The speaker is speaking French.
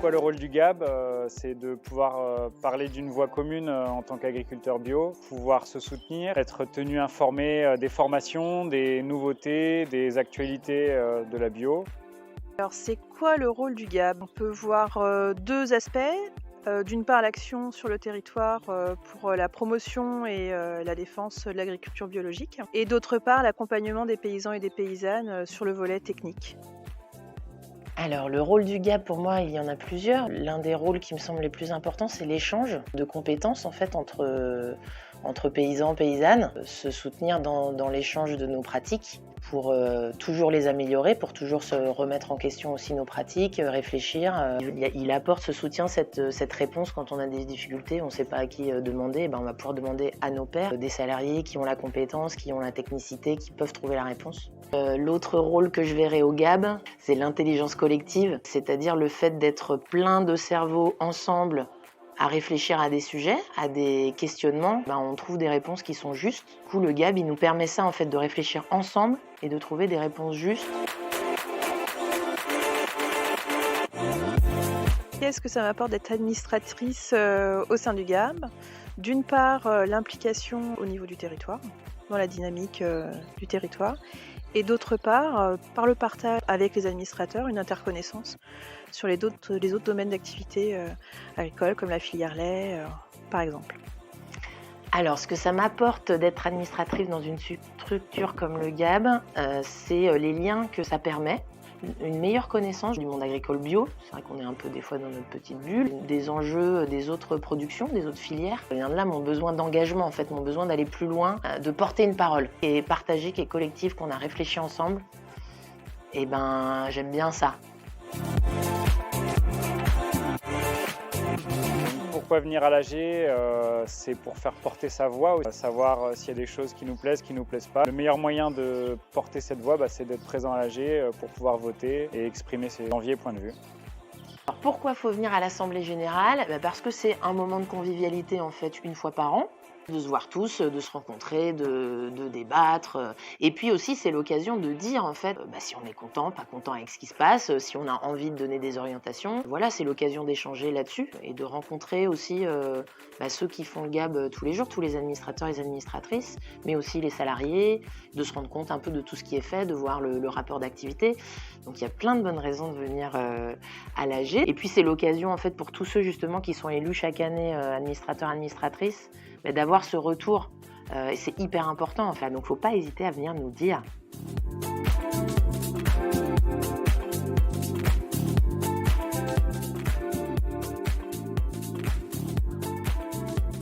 Pourquoi le rôle du GAB? C'est de pouvoir parler d'une voix commune en tant qu'agriculteur bio, pouvoir se soutenir, être tenu informé des formations, des nouveautés, des actualités de la bio. Alors, c'est quoi le rôle du GAB? On peut voir, 2 aspects. D'une part, l'action sur le territoire, pour, la promotion et la défense de l'agriculture biologique et d'autre part, l'accompagnement des paysans et des paysannes, sur le volet technique. Alors, le rôle du GAB, pour moi, il y en a plusieurs. L'un des rôles qui me semble les plus importants, c'est l'échange de compétences en fait entre paysans, paysannes, se soutenir dans l'échange de nos pratiques pour toujours les améliorer, pour toujours se remettre en question aussi nos pratiques, réfléchir. Il apporte ce soutien, cette réponse quand on a des difficultés, on ne sait pas à qui demander, on va pouvoir demander à nos pairs, des salariés qui ont la compétence, qui ont la technicité, qui peuvent trouver la réponse. L'autre rôle que je verrai au GAB, c'est l'intelligence collective, c'est-à-dire le fait d'être plein de cerveaux ensemble à réfléchir à des sujets, à des questionnements, on trouve des réponses qui sont justes. Du coup, le GAB, il nous permet ça, en fait, de réfléchir ensemble et de trouver des réponses justes. Qu'est-ce que ça m'apporte d'être administratrice, au sein du GAB? D'une part, l'implication au niveau du territoire, dans la dynamique, du territoire et d'autre part, par le partage avec les administrateurs, une interconnaissance sur les autres domaines d'activité, agricoles comme la filière lait, par exemple. Alors, ce que ça m'apporte d'être administratrice dans une structure comme le GAB, c'est les liens que ça permet, une meilleure connaissance du monde agricole bio. C'est vrai qu'on est un peu des fois dans notre petite bulle, des enjeux des autres productions, des autres filières. Il y en a là mon besoin d'engagement, en fait, mon besoin d'aller plus loin, de porter une parole et partager, qui est collectif, qu'on a réfléchi ensemble. Et j'aime bien ça. Pourquoi venir à l'AG? C'est pour faire porter sa voix, savoir s'il y a des choses qui nous plaisent pas. Le meilleur moyen de porter cette voix, c'est d'être présent à l'AG pour pouvoir voter et exprimer ses envies et points de vue. Alors pourquoi faut venir à l'Assemblée Générale? Parce que c'est un moment de convivialité, en fait, une fois par an. De se voir tous, de se rencontrer, de débattre. Et puis aussi, c'est l'occasion de dire, en fait, si on est content, pas content avec ce qui se passe, si on a envie de donner des orientations. Voilà, c'est l'occasion d'échanger là-dessus et de rencontrer aussi ceux qui font le GAB tous les jours, tous les administrateurs et les administratrices, mais aussi les salariés, de se rendre compte un peu de tout ce qui est fait, de voir le rapport d'activité. Donc il y a plein de bonnes raisons de venir à l'AG. Et puis c'est l'occasion, en fait, pour tous ceux justement qui sont élus chaque année, administrateurs, administratrices, d'avoir ce retour. C'est hyper important, en fait. Donc, il ne faut pas hésiter à venir nous dire.